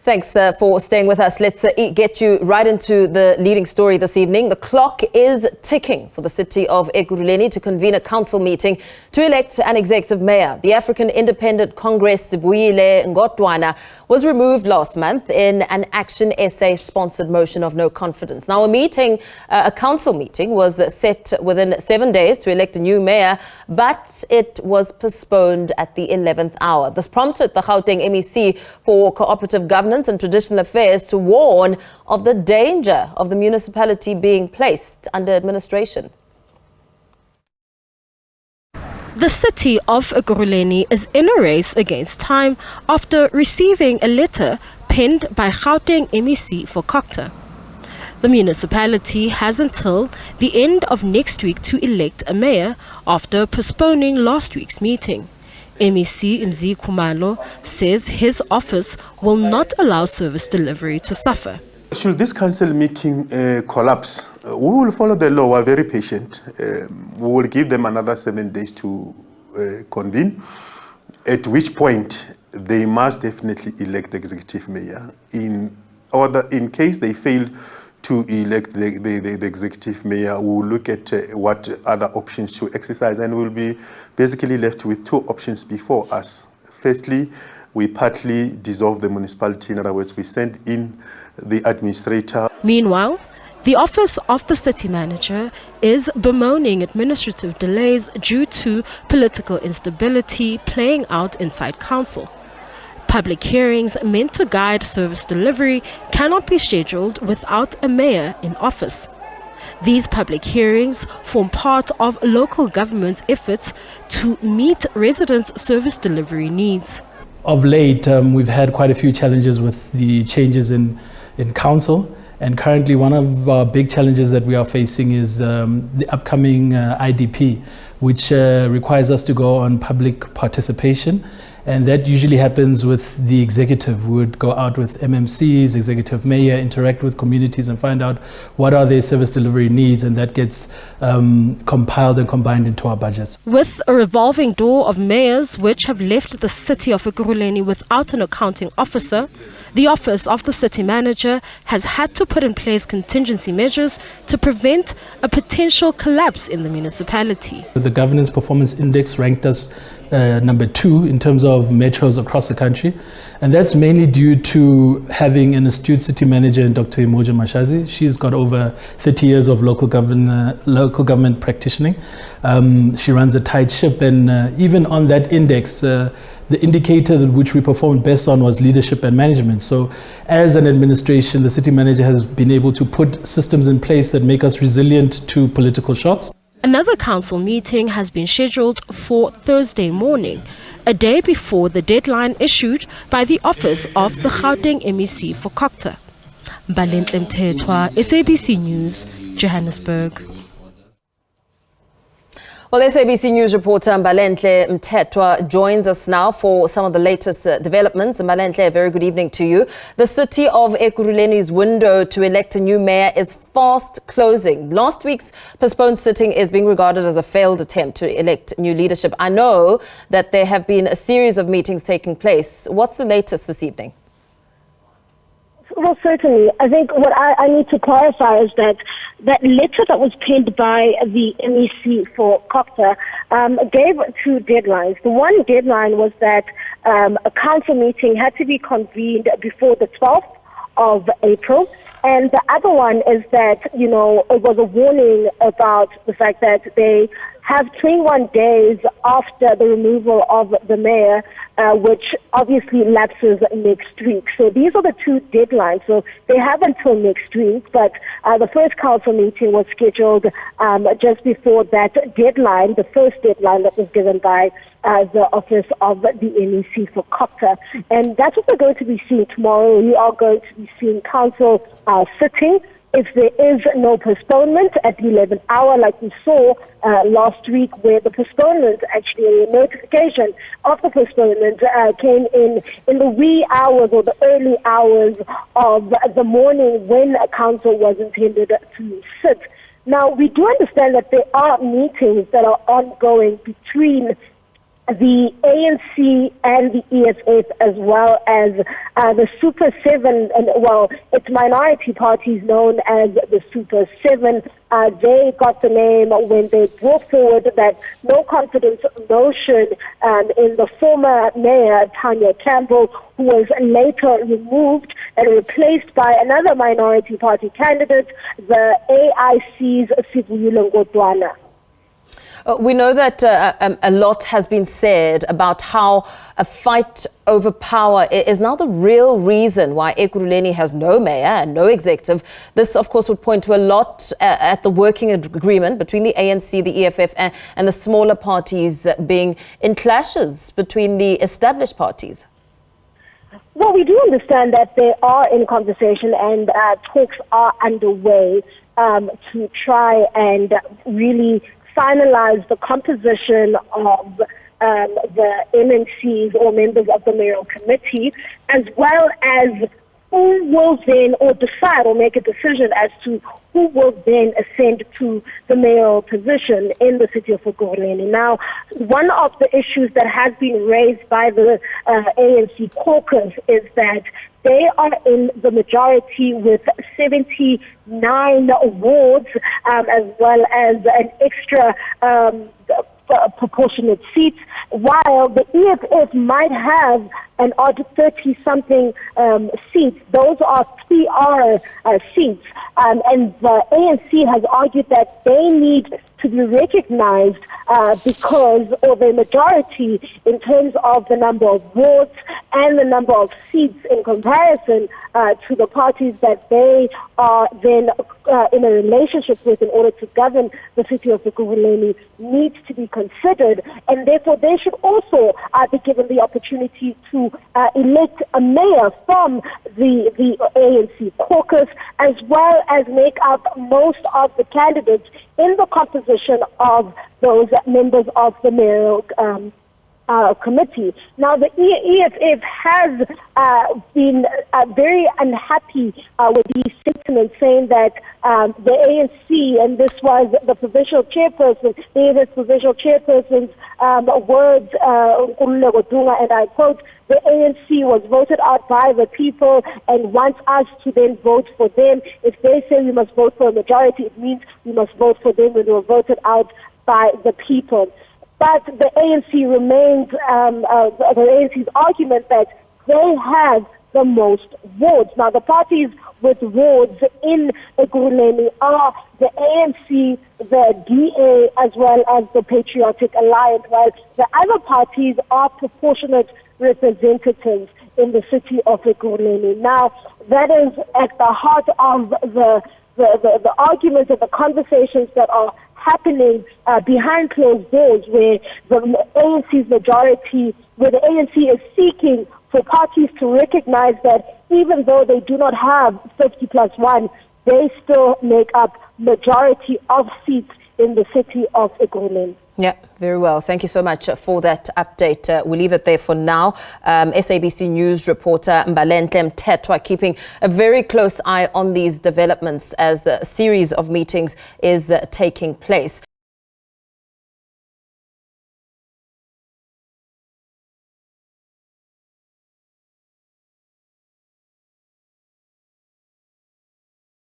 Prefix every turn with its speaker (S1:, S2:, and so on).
S1: Thanks for staying with us. Let's get you right into the leading story this evening. The clock is ticking for the City of Ekurhuleni to convene a council meeting to elect an executive mayor. The African Independent Congress Sibuyile Ngotwana was removed last month in an Action SA-sponsored motion of no confidence. Now, a council meeting was set within 7 days to elect a new mayor, but it was postponed at the 11th hour. This prompted the Gauteng MEC for Cooperative Governance and Traditional Affairs to warn of the danger of the municipality being placed under administration.
S2: The City of Ekurhuleni is in a race against time after receiving a letter penned by Gauteng MEC for Cocta. The municipality has until the end of next week to elect a mayor after postponing last week's meeting. MEC Mzi Khumalo says his office will not allow service delivery to suffer.
S3: Should this council meeting collapse, we will follow the law. We are very patient. We will give them another 7 days to convene, at which point they must definitely elect the executive mayor. In case they fail to elect the executive mayor, we will look at what other options to exercise, and we'll be basically left with two options before us. Firstly, we partly dissolve the municipality. In other words, we send in the administrator.
S2: Meanwhile, the office of the city manager is bemoaning administrative delays due to political instability playing out inside council. Public hearings meant to guide service delivery cannot be scheduled without a mayor in office. These public hearings form part of local government's efforts to meet residents' service delivery needs.
S4: Of late, we've had quite a few challenges with the changes in council. And currently, one of our big challenges that we are facing is the upcoming IDP, which requires us to go on public participation. And that usually happens with the executive. We would go out with MMCs, executive mayor, interact with communities and find out what are their service delivery needs, and that gets compiled and combined into our budgets.
S2: With a revolving door of mayors which have left the City of Ekurhuleni without an accounting officer, the office of the city manager has had to put in place contingency measures to prevent a potential collapse in the municipality.
S4: The Governance Performance Index ranked us number 2 in terms of metros across the country, and that's mainly due to having an astute city manager in Dr. Imoja Mashazi. She's got over 30 years of local government practicing. She runs a tight ship, and even on that index, the indicator which we performed best on was leadership and management. So as an administration, the city manager has been able to put systems in place that make us resilient to political shocks.
S2: Another council meeting has been scheduled for Thursday morning, a day before the deadline issued by the office of the Gauteng MEC for Cocta. Mbalenhle Mthethwa, SABC News, Johannesburg.
S1: Well, SABC News reporter Mbalenhle Mthethwa joins us now for some of the latest developments. Mbalenhle, a very good evening to you. The City of Ekurhuleni's window to elect a new mayor is fast closing. Last week's postponed sitting is being regarded as a failed attempt to elect new leadership. I know that there have been a series of meetings taking place. What's the latest this evening?
S5: Well, certainly. I think what I need to clarify is that letter that was penned by the MEC for Cocta gave 2 deadlines. The one deadline was that a council meeting had to be convened before the 12th of April. And the other one is that, it was a warning about the fact that they have 21 days after the removal of the mayor, which obviously lapses next week. So these are the 2 deadlines. So they have until next week, but the first council meeting was scheduled just before that deadline, the first deadline that was given by the office of the MEC for Cocta. And that's what we're going to be seeing tomorrow. We are going to be seeing council sitting. If there is no postponement at the 11th hour, like we saw last week, where the postponement, actually a notification of the postponement came in the wee hours or the early hours of the morning when a council was intended to sit. Now, we do understand that there are meetings that are ongoing between the ANC and the EFF, as well as the Super 7, and well, it's minority parties known as the Super 7. They got the name when they brought forward that no confidence motion in the former mayor, Tanya Campbell, who was later removed and replaced by another minority party candidate, the AIC's Sivuyile Ngotwana.
S1: We know that a lot has been said about how a fight over power is now the real reason why Ekurhuleni has no mayor and no executive. This, of course, would point to a lot at the working agreement between the ANC, the EFF, and the smaller parties being in clashes between the established parties.
S5: Well, we do understand that they are in conversation and talks are underway to try and really finalize the composition of the MNCs or members of the mayoral committee, as well as who will then or decide or make a decision as to who will then ascend to the mayoral position in the city of Ekurhuleni. Now, one of the issues that has been raised by the ANC caucus is that they are in the majority with 79 wards, as well as an extra proportionate seats, while the EFF might have an odd 30-something seats. Those are PR seats. And the ANC has argued that they need to be recognized because of the majority in terms of the number of votes and the number of seats in comparison to the parties that they are then in a relationship with in order to govern the city of Ekurhuleni needs to be considered, and therefore they should also be given the opportunity to elect a mayor from the ANC caucus, as well as make up most of the candidates in the composition of those members of the mayoral committee. Now, the EFF has been very unhappy with these sentiments, saying that the ANC, and this was the provincial chairperson, the EFF provincial chairperson's words, and I quote, "The ANC was voted out by the people and wants us to then vote for them. If they say we must vote for a majority, it means we must vote for them when we were voted out by the people." But the ANC remains, the ANC's argument that they have the most wards. Now, the parties with wards in Ekurhuleni are the ANC, the DA, as well as the Patriotic Alliance, while the other parties are proportionate representatives in the city of Ekurhuleni. Now, that is at the heart of the arguments and the conversations that are happening behind closed doors, where the ANC's majority, where the ANC is seeking for parties to recognize that even though they do not have 50+1, they still make up majority of seats in the city of Ekurhuleni.
S1: Yeah, very well. Thank you so much for that update. We'll leave it there for now. SABC News reporter Mbalenhle Mthethwa keeping a very close eye on these developments as the series of meetings is taking place.